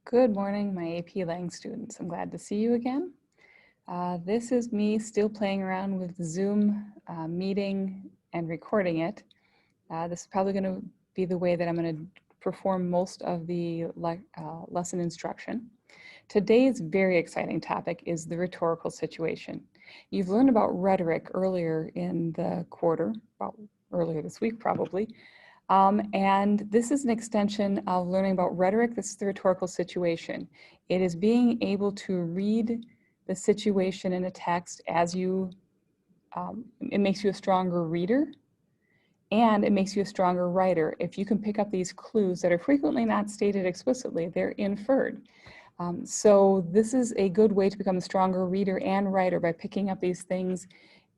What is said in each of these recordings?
Good morning, my AP Lang students. I'm glad to see you again. This is me still playing around with Zoom meeting and recording it. This is probably going to be the way that I'm going to perform most of the lesson instruction. Today's very exciting topic is the rhetorical situation. You've learned about rhetoric earlier in the quarter, well, earlier this week probably. And this is an extension of learning about rhetoric. This is the rhetorical situation. It is being able to read the situation in a text as you, it makes you a stronger reader and it makes you a stronger writer. If you can pick up these clues that are frequently not stated explicitly, they're inferred. So this is a good way to become a stronger reader and writer by picking up these things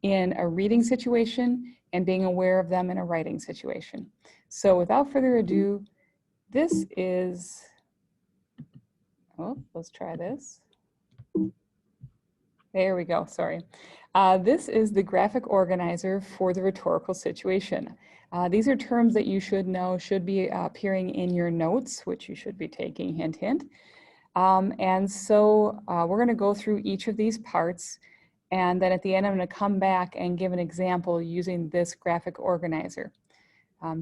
in a reading situation and being aware of them in a writing situation. So without further ado, this is, let's try this. There we go, sorry. This is the graphic organizer for the rhetorical situation. These are terms that you should know should be appearing in your notes, which you should be taking, hint, hint. And so we're going to go through each of these parts. And then at the end, I'm going to come back and give an example using this graphic organizer.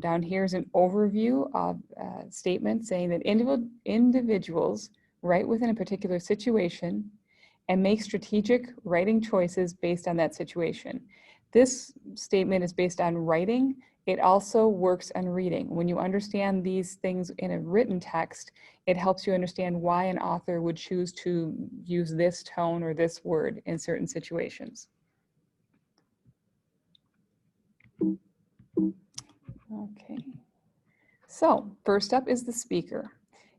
Down here is an overview of a statement saying that individuals write within a particular situation and make strategic writing choices based on that situation. This statement is based on writing. It also works on reading. When you understand these things in a written text, it helps you understand why an author would choose to use this tone or this word in certain situations. Okay, so first up is the speaker.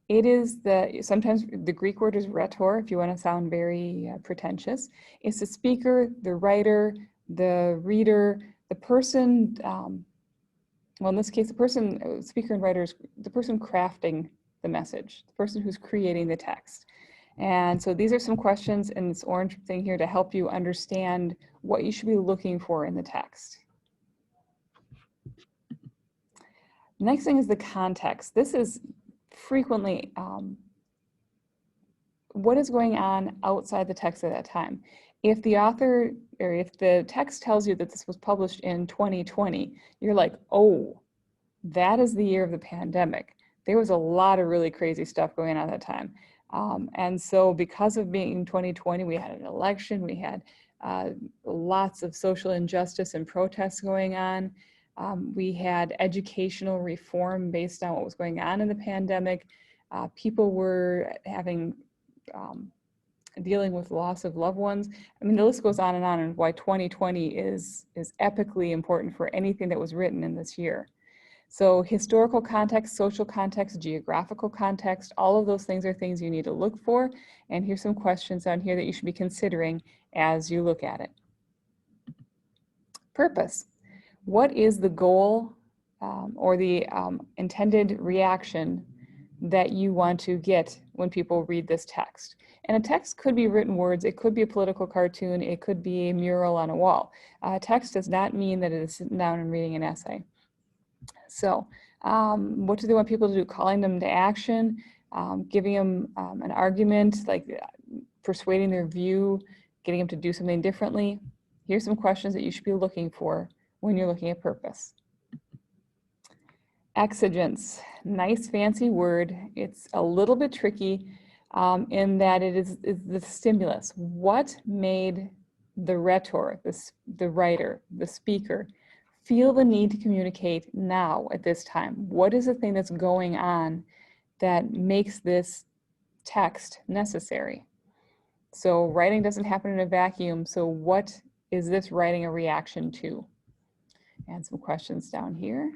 It is sometimes the Greek word is rhetor, if you want to sound very pretentious. It's the speaker, the writer, the reader, the person, well, in this case, the person, speaker and writer is the person crafting the message, the person who's creating the text. And so these are some questions in this orange thing here to help you understand what you should be looking for in the text. Next thing is the context. This is frequently what is going on outside the text at that time. If the author, or if the text tells you that this was published in 2020, you're like, oh, that is the year of the pandemic. There was a lot of really crazy stuff going on at that time. And so because of being 2020, we had an election, we had lots of social injustice and protests going on. We had educational reform based on what was going on in the pandemic. People were having, dealing with loss of loved ones. I mean, the list goes on and why 2020 is epically important for anything that was written in this year. So historical context, social context, geographical context, all of those things are things you need to look for. And here's some questions on here that you should be considering as you look at it. Purpose. What is the goal or the intended reaction that you want to get when people read this text? And a text could be written words, it could be a political cartoon, it could be a mural on a wall. Text does not mean that it is sitting down and reading an essay. So what do they want people to do? Calling them to action, giving them an argument, like persuading their view, getting them to do something differently. Here's some questions that you should be looking for when you're looking at purpose. Exigence, nice fancy word. It's a little bit tricky in that it is the stimulus. What made the rhetor, the writer, the speaker, feel the need to communicate now at this time? What is the thing that's going on that makes this text necessary? So writing doesn't happen in a vacuum. So what is this writing a reaction to? And some questions down here.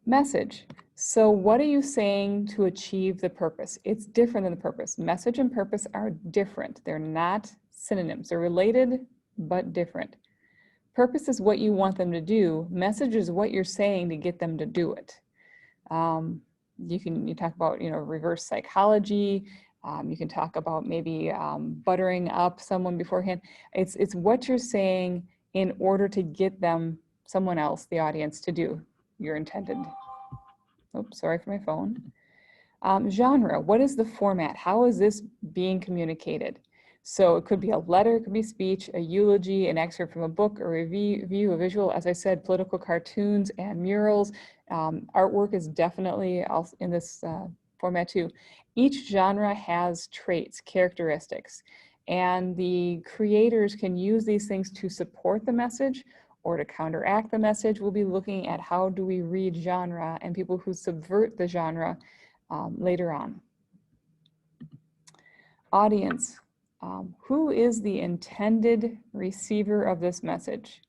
Message. So what are you saying to achieve the purpose? It's different than the purpose. Message and purpose are different. They're not synonyms. They're related, but different. Purpose is what you want them to do. Message is what you're saying to get them to do it. You talk about, reverse psychology. You can talk about maybe buttering up someone beforehand. It's what you're saying in order to get them, someone else, the audience, to do your intended. Oops, sorry for my phone. Genre, what is the format? How is this being communicated? So it could be a letter, it could be speech, a eulogy, an excerpt from a book, a review, a visual. As I said, political cartoons and murals. Artwork is definitely also in this format too. Each genre has traits, characteristics, and the creators can use these things to support the message or to counteract the message. We'll be looking at how do we read genre and people who subvert the genre later on. Audience, who is the intended receiver of this message?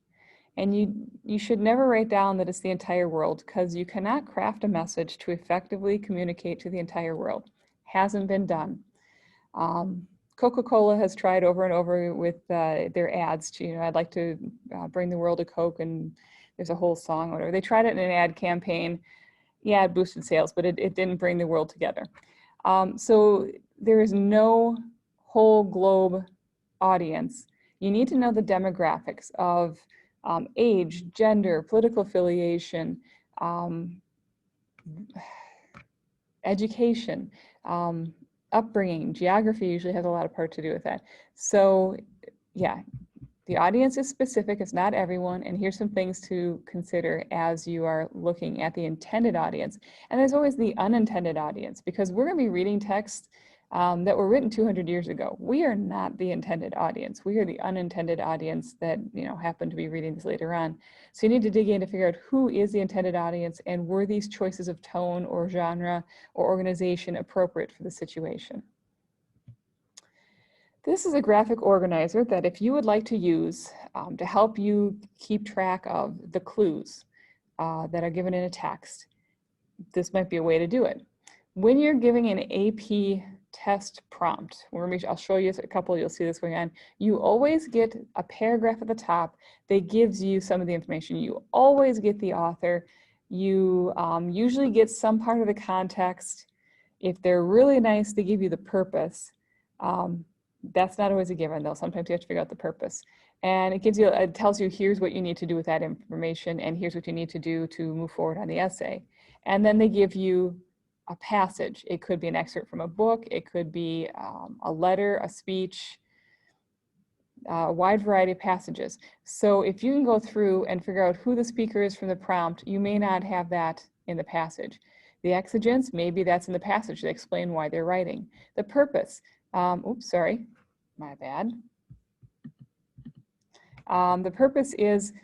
And you should never write down that it's the entire world, because you cannot craft a message to effectively communicate to the entire world. Hasn't been done. Coca-Cola has tried over and over with their ads to, I'd like to bring the world a Coke, and there's a whole song or whatever. They tried it in an ad campaign. Yeah, it boosted sales, but it didn't bring the world together. So there is no whole globe audience. You need to know the demographics of age, gender, political affiliation, education, upbringing. Geography usually has a lot of part to do with that. So yeah, the audience is specific, it's not everyone, and here's some things to consider as you are looking at the intended audience. And there's always the unintended audience, because we're going to be reading texts that were written 200 years ago. We are not the intended audience. We are the unintended audience that happen to be reading this later on. So you need to dig in to figure out who is the intended audience, and were these choices of tone or genre or organization appropriate for the situation. This is a graphic organizer that if you would like to use to help you keep track of the clues that are given in a text, this might be a way to do it. When you're giving an AP test prompt, I'll show you a couple, you'll see this going on, you always get a paragraph at the top that gives you some of the information. You always get the author. You usually get some part of the context. If they're really nice, they give you the purpose. That's not always a given, though. Sometimes you have to figure out the purpose. And it tells you here's what you need to do with that information, and here's what you need to do to move forward on the essay. And then they give you a passage. It could be an excerpt from a book, it could be a letter, a speech, a wide variety of passages. So if you can go through and figure out who the speaker is from the prompt, you may not have that in the passage. The exigence, maybe that's in the passage. They explain why they're writing. The purpose, oops, sorry, my bad. The purpose is,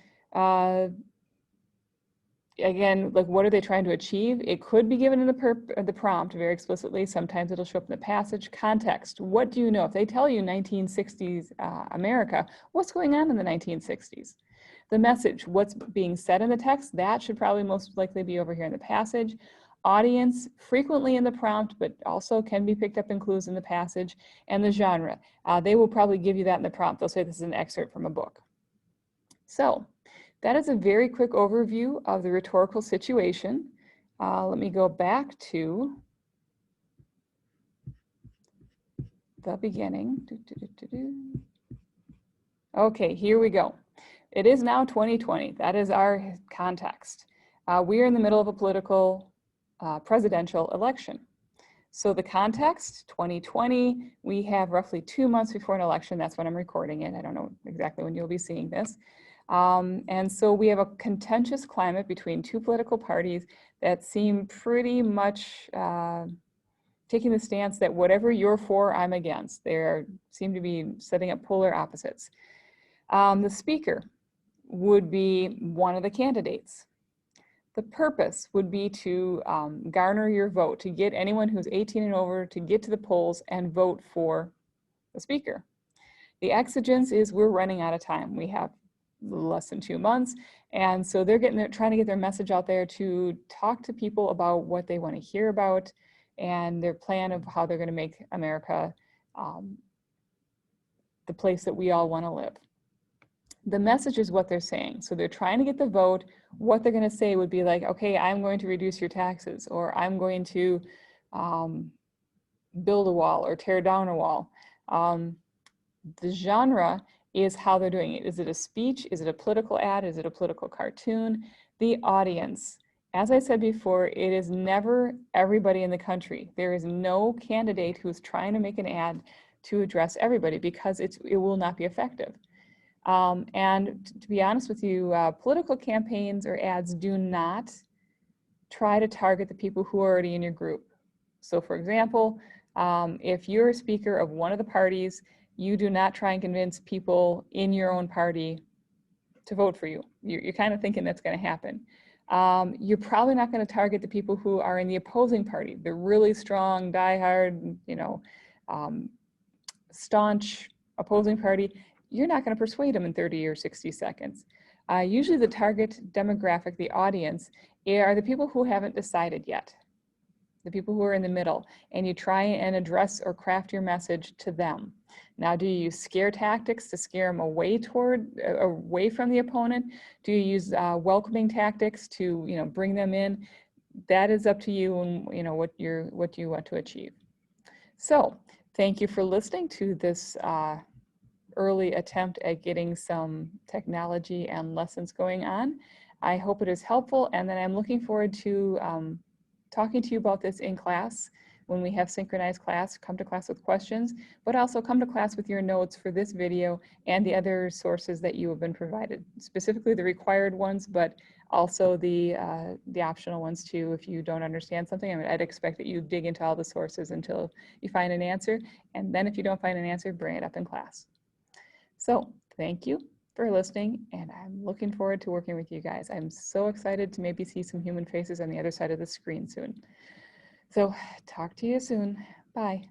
again, like what are they trying to achieve? It could be given in the prompt very explicitly. Sometimes it'll show up in the passage. Context, what do you know? If they tell you 1960s America, what's going on in the 1960s? The message, what's being said in the text, that should probably most likely be over here in the passage. Audience, frequently in the prompt, but also can be picked up in clues in the passage. And the genre, they will probably give you that in the prompt. They'll say this is an excerpt from a book. So that is a very quick overview of the rhetorical situation. Let me go back to the beginning. Okay, here we go. It is now 2020. That is our context. We are in the middle of a political presidential election. So the context, 2020, we have roughly 2 months before an election. That's when I'm recording it. I don't know exactly when you'll be seeing this. And so we have a contentious climate between two political parties that seem pretty much taking the stance that whatever you're for, I'm against. They seem to be setting up polar opposites. The speaker would be one of the candidates. The purpose would be to garner your vote, to get anyone who's 18 and over to get to the polls and vote for the speaker. The exigence is we're running out of time. We have less than 2 months, and so they're trying to get their message out there to talk to people about what they want to hear about and their plan of how they're going to make America the place that we all want to live. The message is what they're saying. So they're trying to get the vote. What they're going to say would be like, okay, I'm going to reduce your taxes, or I'm going to build a wall or tear down a wall. The genre is how they're doing it. Is it a speech? Is it a political ad? Is it a political cartoon? The audience. As I said before, it is never everybody in the country. There is no candidate who's trying to make an ad to address everybody, because it will not be effective. And to be honest with you, political campaigns or ads do not try to target the people who are already in your group. So for example, if you're a speaker of one of the parties, you do not try and convince people in your own party to vote for you. You're kind of thinking that's going to happen. You're probably not going to target the people who are in the opposing party, the really strong, diehard, staunch opposing party. You're not going to persuade them in 30 or 60 seconds. Usually the target demographic, the audience, are the people who haven't decided yet, the people who are in the middle, and you try and address or craft your message to them. Now, do you use scare tactics to scare them away from the opponent? Do you use welcoming tactics to bring them in? That is up to you and what you want to achieve. So thank you for listening to this early attempt at getting some technology and lessons going on. I hope it is helpful, and then I'm looking forward to talking to you about this in class when we have synchronized class. Come to class with questions, but also come to class with your notes for this video and the other sources that you have been provided, specifically the required ones, but also the optional ones too. If you don't understand something, I'd expect that you dig into all the sources until you find an answer, and then if you don't find an answer, bring it up in class. So thank you for listening, and I'm looking forward to working with you guys. I'm so excited to maybe see some human faces on the other side of the screen soon. So talk to you soon. Bye.